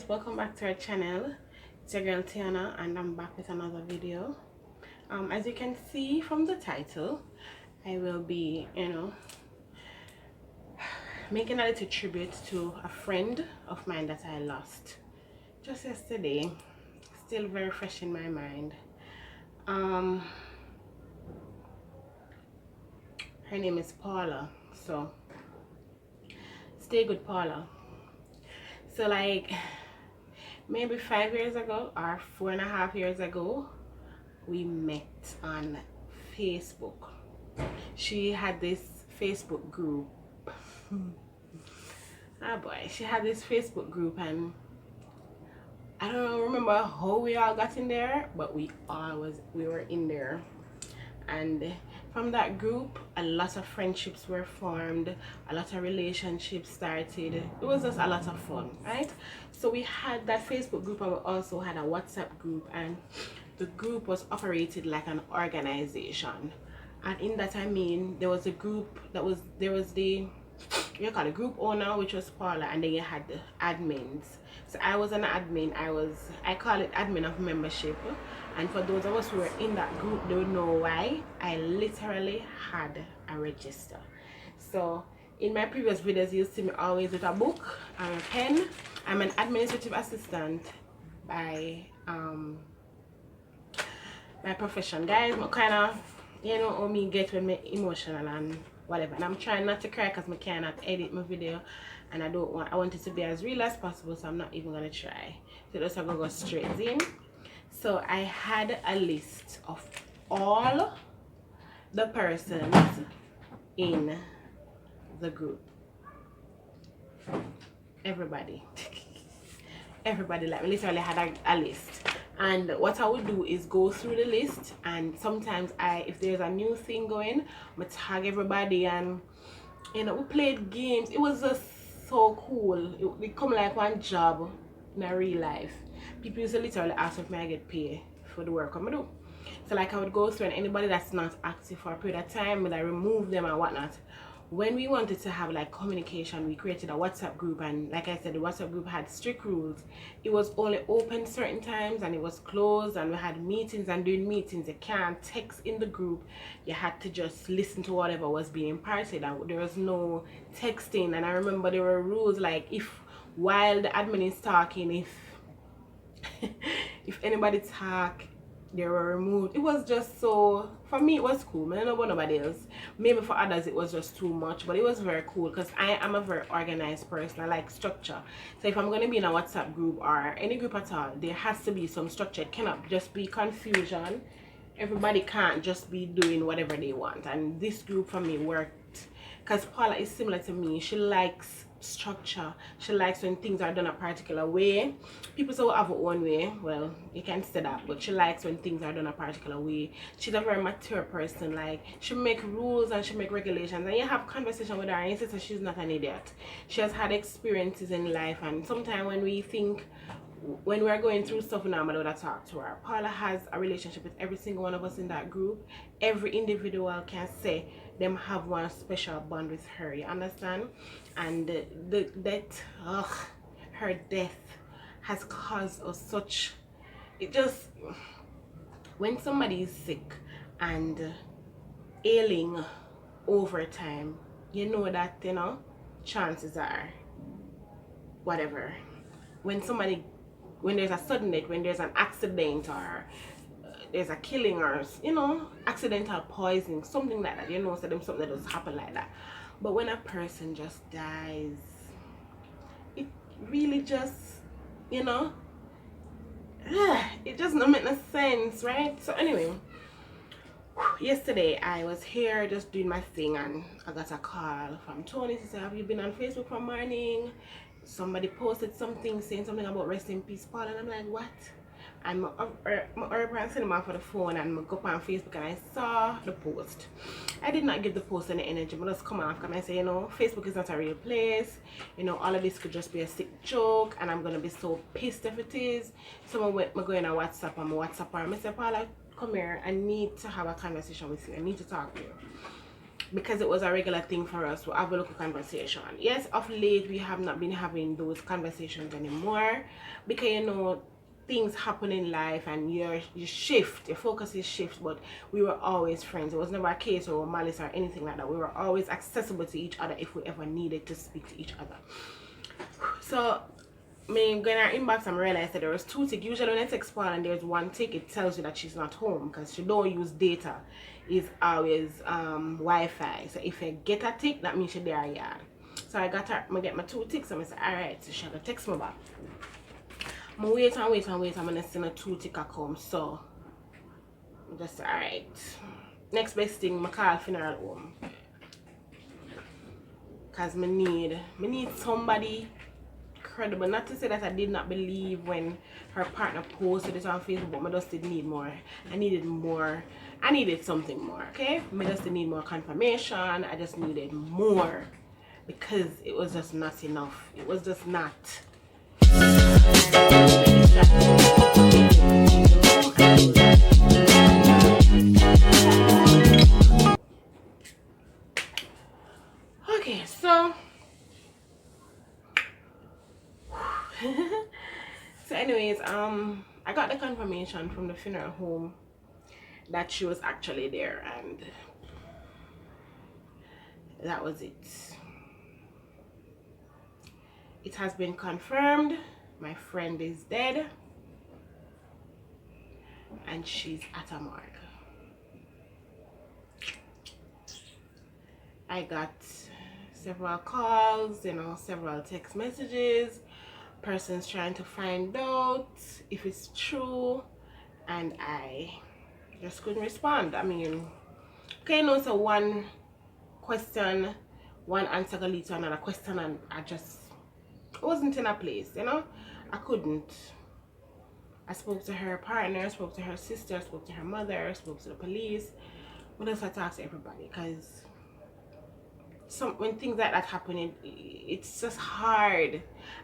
guys, welcome back to our channel. It's your girl Tiana and I'm back with another video. As you can see from the title, I will be making a little tribute to a friend of mine that I lost just yesterday. Still very fresh in my mind. Her name is Paula, so stay good, Paula. So like maybe 5 years ago or 4.5 years ago, we met on Facebook. She had this Facebook group. Oh boy, she had this Facebook group, and I don't remember how we all got in there, but we were in there. And from that group, a lot of friendships were formed, a lot of relationships started. It was just a lot of fun, right? So we had that Facebook group, and we also had a WhatsApp group, and the group was operated like an organization. And in that, I mean, there was a group there was the group owner, which was Paula, and then you had the admins. So I was an admin. I call it admin of membership. And for those of us who were in that group, they would know why. I literally had a register. So in my previous videos, you'll see me always with a book and a pen. I'm an administrative assistant by my profession, guys. I kind of, how me get when me emotional and whatever. And I'm trying not to cry because I cannot edit my video, and I want it to be as real as possible, so I'm not even gonna try. So just I'm gonna go straight in. So I had a list of all the persons in the group. Everybody. Everybody, like, literally had a list. And what I would do is go through the list, and sometimes if there's a new thing going, I tag everybody, and we played games. It was just so cool. It come like one job in a real life. People used to literally ask if I get paid for the work I do. So like I would go through, and anybody that's not active for a period of time, I remove them and whatnot. When we wanted to have like communication, we created a WhatsApp group, and like I said, the WhatsApp group had strict rules. It was only open certain times and it was closed, and we had meetings, and during meetings you can't text in the group. You had to just listen to whatever was being imparted, and there was no texting. And I remember there were rules like, if while the admin is talking, if anybody talk, they were removed. It was just so, for me it was cool. I don't know about nobody else. Maybe for others it was just too much, but it was very cool because I am a very organized person. I like structure. So if I'm going to be in a WhatsApp group or any group at all, there has to be some structure. It cannot just be confusion. Everybody can't just be doing whatever they want. And this group for me worked because Paula is similar to me. She likes structure. She likes when things are done a particular way. People say we have our own way. Well, you can say that, but she likes when things are done a particular way. She's a very mature person. Like, she make rules and she make regulations, and you have conversation with her and you say that she's not an idiot. She has had experiences in life, and sometimes when we're going through stuff now, I'm gonna talk to her. Paula has a relationship with every single one of us in that group. Every individual can say them have one special bond with her, you understand? And her death has caused us such, when somebody is sick and ailing over time, you know that, chances are whatever. When there's a sudden death, when there's an accident, or there's a killing, or accidental poisoning, something like that, so them something that does happen like that. But when a person just dies, it really just, it just don't make no sense, right? So anyway, yesterday I was here just doing my thing, and I got a call from Tony to say, have you been on Facebook for morning? Somebody posted something saying something about rest in peace, Paul, and I'm like, what? And I sent him off for the phone, and I go up on Facebook and I saw the post. I did not give the post any energy, but just come off and I say, Facebook is not a real place. All of this could just be a sick joke, and I'm gonna be so pissed if it is. So I go in on WhatsApp, and I say, Paula, come here, I need to have a conversation with you. I need to talk to you. because it was a regular thing for us to have a local conversation. Yes, of late we have not been having those conversations anymore, because you know things happen in life and you shift, your focus is shift. But we were always friends. It was never a case or malice or anything like that. We were always accessible to each other if we ever needed to speak to each other. So me going our inbox and realized that there was 2 ticks. Usually when I text Paula and there's 1 tick, it tells you that she's not home because she don't use data. It's always Wi-Fi. So if I get a tick, that means she's there. Yeah. So I get my 2 ticks and I said, alright, so she had to text me back. I wait and wait and wait. I'm gonna send a 2 ticker come. So just alright. Next best thing, I call funeral home. Cause me need somebody credible. Not to say that I did not believe when her partner posted it on Facebook, but I just did need more. I needed more. I needed something more, okay? I just did need more confirmation. I just needed more because it was just not enough. It was just not. Okay, so so anyways, I got the confirmation from the funeral home that she was actually there, and that was it. It has been confirmed. My friend is dead and she's at a morgue. I got several calls, you know, several text messages, persons trying to find out if it's true, and I just couldn't respond. I mean, okay, you know, so one question, one answer could lead to another question, and I wasn't in a place, you know. I couldn't. I spoke to her partner, spoke to her sister, spoke to her mother, spoke to the police. But else I talked to everybody, because when things like that happen, it's just hard.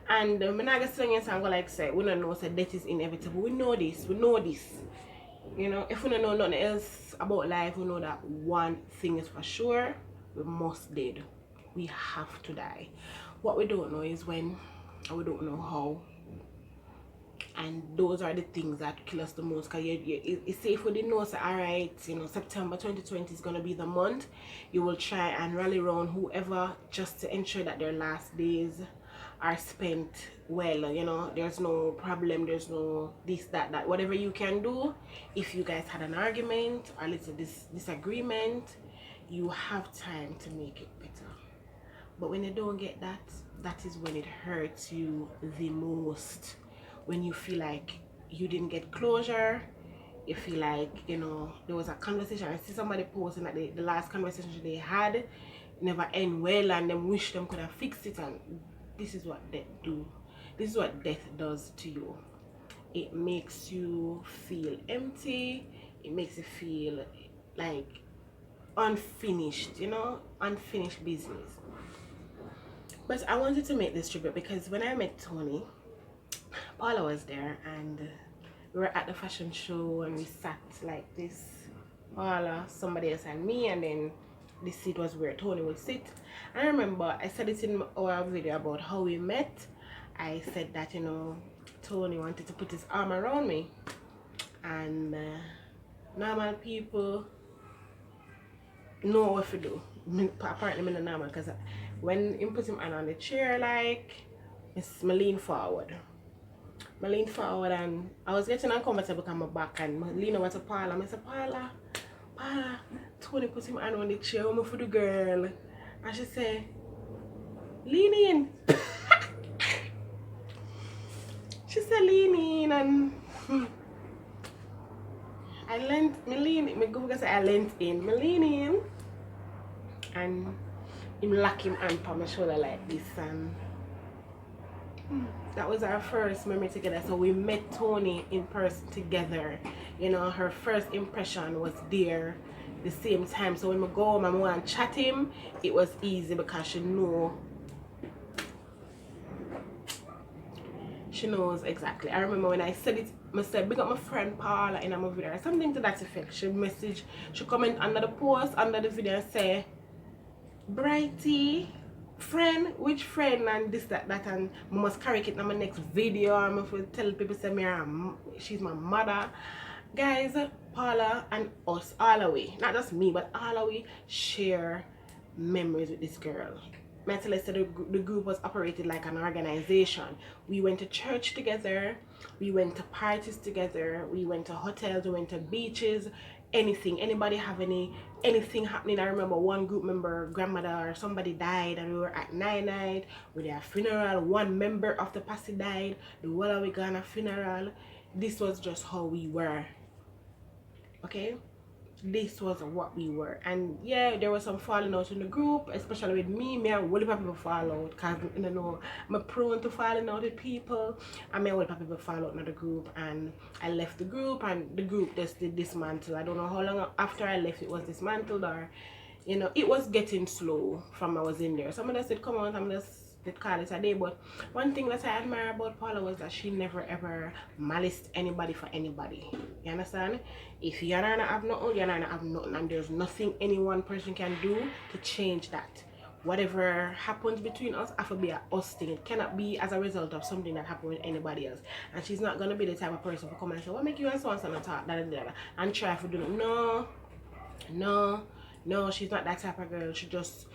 And Menage singing song like say, we don't know, say death is inevitable. We know this, you know. If we don't know nothing else about life, we know that one thing is for sure: we must dead. We have to die. What we don't know is when, and we don't know how. And those are the things that kill us the most. Because it's safe we didn't know, so alright, you know, September 2020 is going to be the month. You will try and rally around whoever just to ensure that their last days are spent well, you know. There's no problem, there's no this, that. Whatever you can do, if you guys had an argument or a little disagreement, you have time to make it better. But when you don't get that, that is when it hurts you the most. When you feel like you didn't get closure, you feel like, you know, there was a conversation. I see somebody posting that the last conversation they had never end well, and them wish them could have fixed it. And this is what death do. This is what death does to you. It makes you feel empty. It makes you feel like unfinished, you know, unfinished business. But I wanted to make this tribute because when I met Tony, Paula was there, and we were at the fashion show, and we sat like this. Paula, somebody else, and me, and then this seat was where Tony would sit. And I remember I said it in our video about how we met. I said that, you know, Tony wanted to put his arm around me, and normal people know what to do. Apparently, I'm not normal, because when he put him on the chair, like, I lean forward. I leaned forward, and I was getting uncomfortable because my back, and I leaned over to Paula. I said, Paula, Tony put him on the chair for the girl. And she said, lean in. She said, lean in, and I leaned in, and him lock him hand on my shoulder like this, and that was our first memory together. So we met Tony in person together. You know, her first impression was there the same time. So when we go home and we want to chat him, it was easy because she knows exactly. I remember when I said it, I said, big up my friend Paula in my video, something to that effect. She comment under the post, under the video, and say, Brighty, friend, which friend and this that and I must carry it in my next video. I'm going to tell people say she's my mother. Guys, Paula and us all the way, not just me but all the way, share memories with this girl. I tell you, the group was operated like an organization. We went to church together, we went to parties together, we went to hotels, we went to beaches, anything. Anybody have anything happening? I remember one group member, grandmother or somebody died, and we were at night with their funeral. One member of the posse died, the whole of we gone a funeral. This was just how we were. Okay, this was what we were. And yeah, there was some falling out in the group, especially with me and a whole heap of people fall out, because you know I'm prone to falling out with people. I mean, a whole heap of people fall out in the group, and I left the group, and the group just did dismantle. I don't know how long after I left it was dismantled, or you know, it was getting slow from I was in there. Someone just said come on, I'm just did call it a day. But one thing that I admire about Paula was that she never ever maliced anybody for anybody. You understand? If you're not have nothing, you're not have nothing, and there's nothing any one person can do to change that. Whatever happens between us have to be a us thing. It cannot be as a result of something that happened with anybody else. And she's not gonna be the type of person to come and say, what make you and so and so not talk and try to do it. No, she's not that type of girl. She just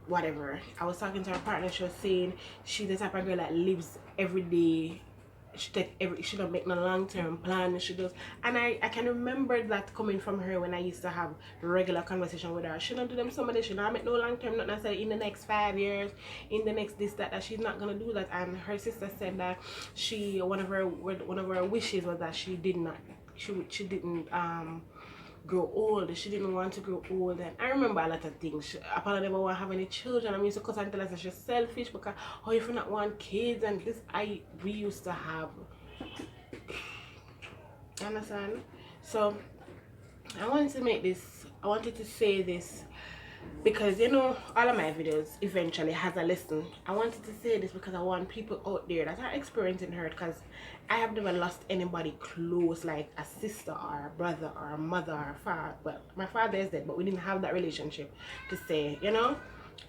whatever. I was talking to her partner, she was saying she's the type of girl that lives every day. She don't make no long-term plan. She does, and I can remember that coming from her when I used to have regular conversation with her. She don't do them somebody, she don't make no long-term, not necessarily in the next 5 years, in the next this that she's not gonna do that. And her sister said that one of her wishes was that she didn't grow old. She didn't want to grow old, and I remember a lot of things. She apparently never want to have any children. I used to cut and tell her that she's selfish because how if you not want kids and this we used to have. You understand? So I wanted to say this because you know all of my videos eventually has a lesson. I wanted to say this because I want people out there that are experiencing hurt, because I have never lost anybody close, like a sister or a brother or a mother or a father. Well, my father is dead, but we didn't have that relationship to say, you know.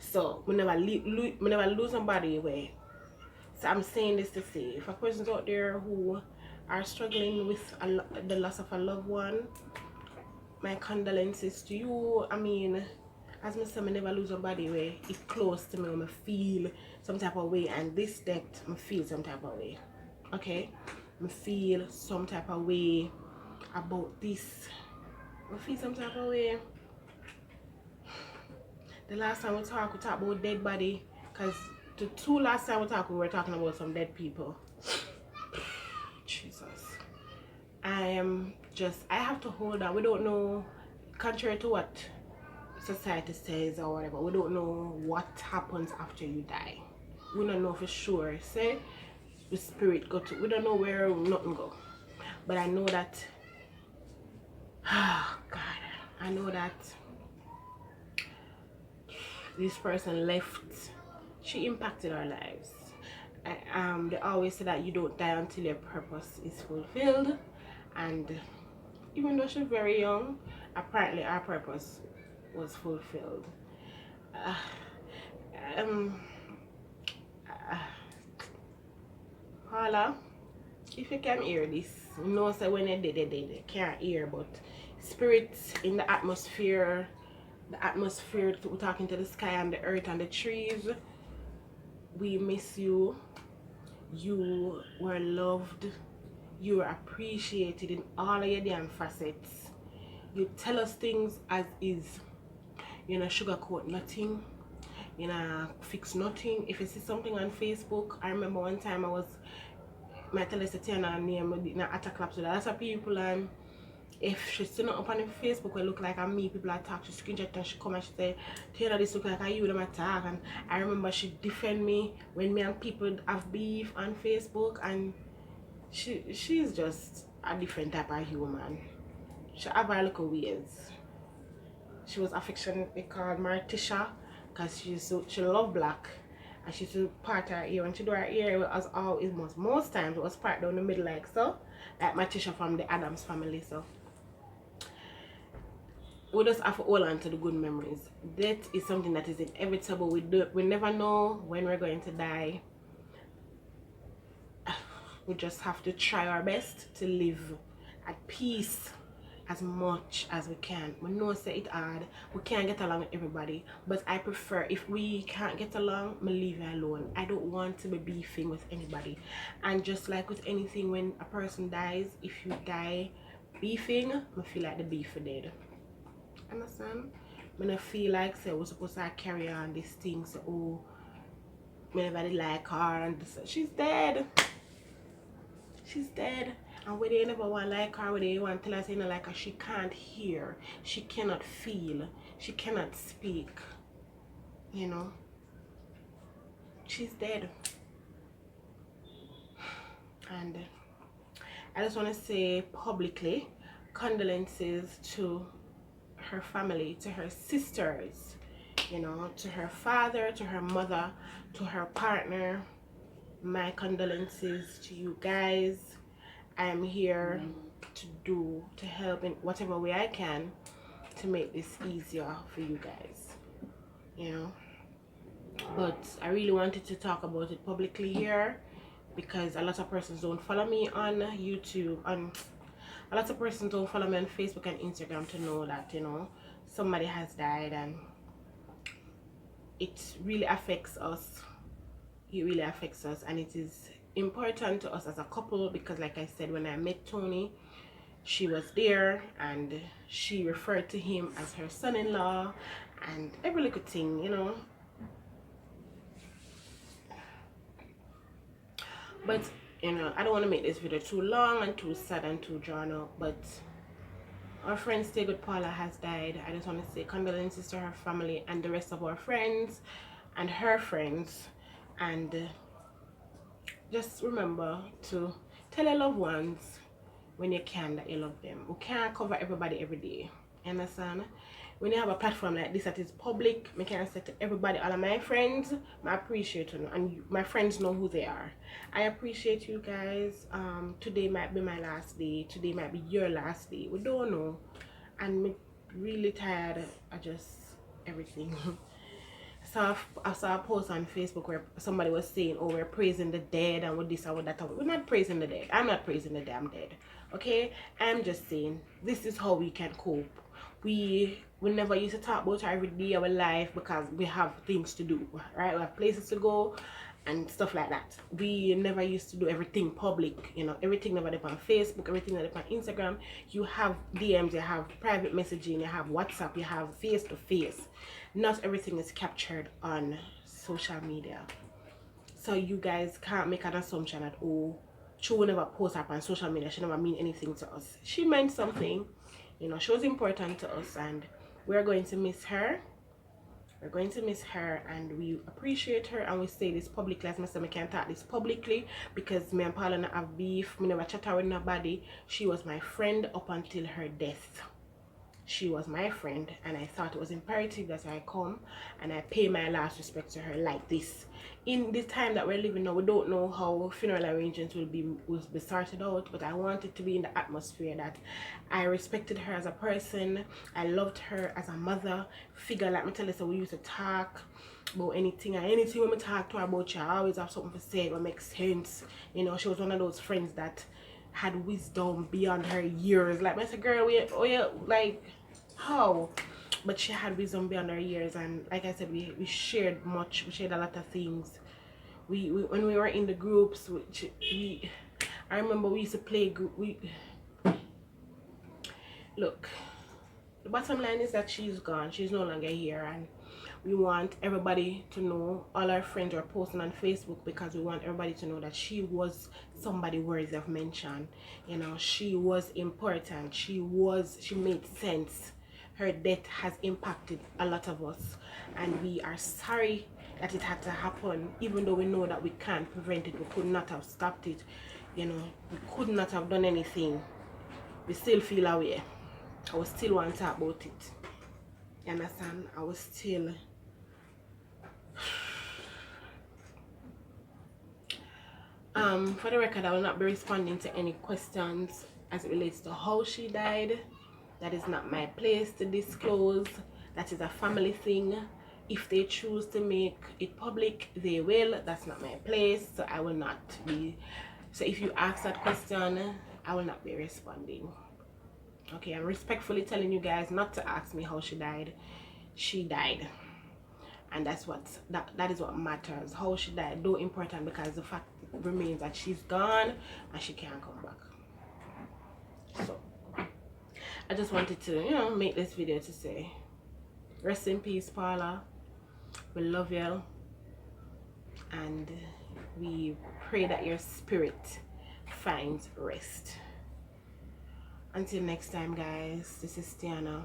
So we never lose somebody away. So I'm saying this to say, if a person's out there who are struggling with the loss of a loved one, my condolences to you. I mean, as I said, I never lose a body way. It's close to me, I feel some type of way, and this death, I feel some type of way. Okay? I feel some type of way about this. I feel some type of way. The last time we talked about dead body, because the two last time we were talking about some dead people. Jesus. I have to hold on. We don't know, contrary to what society says or whatever, we don't know what happens after you die. We don't know for sure. Say the spirit go to, we don't know where nothing go. But I know that, oh God, I know that this person left, she impacted our lives. They always say that you don't die until your purpose is fulfilled, and even though she's very young, apparently our purpose was fulfilled. Paula, if you can hear this, you know, so when they can't hear, but spirits in the atmosphere, we're talking to the sky and the earth and the trees, we miss you. You were loved, you were appreciated in all of your damn facets. You tell us things as is. You know, sugarcoat nothing, you know, fix nothing. If you see something on Facebook, I remember one time my tell us Tiana name in an attack claps with lots of people, and if she's still not up on Facebook, it look like me, people attack, she screenshot and she come and she say, Tiana, this look like you them attack. And I remember she defend me when me and people have beef on Facebook, and she's just a different type of human. She have her little ways. She was affectionately called Martisha because she loved black, and she used to part her ear. When she do her ear, it was always most times it was part down the middle like so, like Martisha from the Adams family. So we just have to hold on to the good memories. Death is something that is inevitable. We never know when we're going to die. We just have to try our best to live at peace as much as we can. We know say it hard, we can't get along with everybody, but I prefer, if we can't get along, me leave it alone. I don't want to be beefing with anybody. And just like with anything, when a person dies, if you die beefing, I feel like the beef are dead. Understand? When I feel like say we're supposed to carry on this thing, so oh, nobody like her and this, she's dead. She's dead. And whether you never want like her, whether you want to tell us you know like her, she can't hear, she cannot feel, she cannot speak. You know, she's dead. And I just want to say publicly condolences to her family, to her sisters, you know, to her father, to her mother, to her partner. My condolences to you guys. I am here to help in whatever way I can to make this easier for you guys, you know. But I really wanted to talk about it publicly here because a lot of persons don't follow me on YouTube, a lot of persons don't follow me on Facebook and Instagram to know that, you know, somebody has died, and it really affects us. It really affects us, and it is important to us as a couple because, like I said, when I met Tony, she was there and she referred to him as her son-in-law and every little thing, you know. But you know, I don't want to make this video too long and too sad and too drawn out, but our friend Stay Good Paula has died. I just want to say condolences to her family and the rest of our friends and her friends. And just remember to tell your loved ones when you can that you love them. We can't cover everybody every day. You understand? When you have a platform like this that is public, I can say to everybody, all of my friends, I appreciate you, and my friends know who they are. I appreciate you guys. Today might be my last day. Today might be your last day. We don't know. And I'm really tired of just everything. I saw a post on Facebook where somebody was saying, oh, we're praising the dead and with this and with that. We're not praising the dead. I'm not praising the damn dead. Okay? I'm just saying this is how we can cope. We never used to talk about our everyday our life because we have things to do, right? We have places to go and stuff like that. We never used to do everything public, you know, everything never did on Facebook, everything never did on Instagram. You have DMs, you have private messaging, you have WhatsApp, you have face to face. Not everything is captured on social media. So you guys can't make an assumption that, oh, she will never post up on social media, she never mean anything to us. She meant something, you know, she was important to us, and we're going to miss her. We're going to miss her, and we appreciate her, and we say this publicly. As I said, I can't talk this publicly because me and Paula not have beef. Me never chat with nobody. She was my friend up until her death. She was my friend, and I thought it was imperative that I come and I pay my last respect to her like this. In this time that we're living now, we don't know how funeral arrangements will be sorted out, but I wanted to be in the atmosphere that I respected her as a person, I loved her as a mother figure. Like me tell you, so we used to talk about anything, and anything when we talk to her about, you I always have something to say that makes sense. You know, she was one of those friends that had wisdom beyond her years. Like I said, girl, oh yeah, like how? But she had wisdom beyond her years, and like I said, we shared much. We shared a lot of things. We when we were in the groups, I remember we used to play group. Look, the bottom line is that she's gone. She's no longer here, and we want everybody to know. All our friends are posting on Facebook because we want everybody to know that she was somebody worthy of mention. You know, she was important. She made sense. Her death has impacted a lot of us, and we are sorry that it had to happen, even though we know that we can't prevent it. We could not have stopped it, you know, we could not have done anything. We still feel away. I will still want to talk about it, you understand? I was still for the record, I will not be responding to any questions as it relates to how she died. That is not my place to disclose. That is a family thing. If they choose to make it public, they will. That's not my place, so I will not be. So if you ask that question, I will not be responding. Okay, I'm respectfully telling you guys not to ask me how she died. She died, and that's what that is what matters. How she died, though important, because the fact remains that she's gone and she can't come back. So I just wanted to, you know, make this video to say rest in peace, Paula. We love you, and we pray that your spirit finds rest. Until next time, guys, this is Tiana.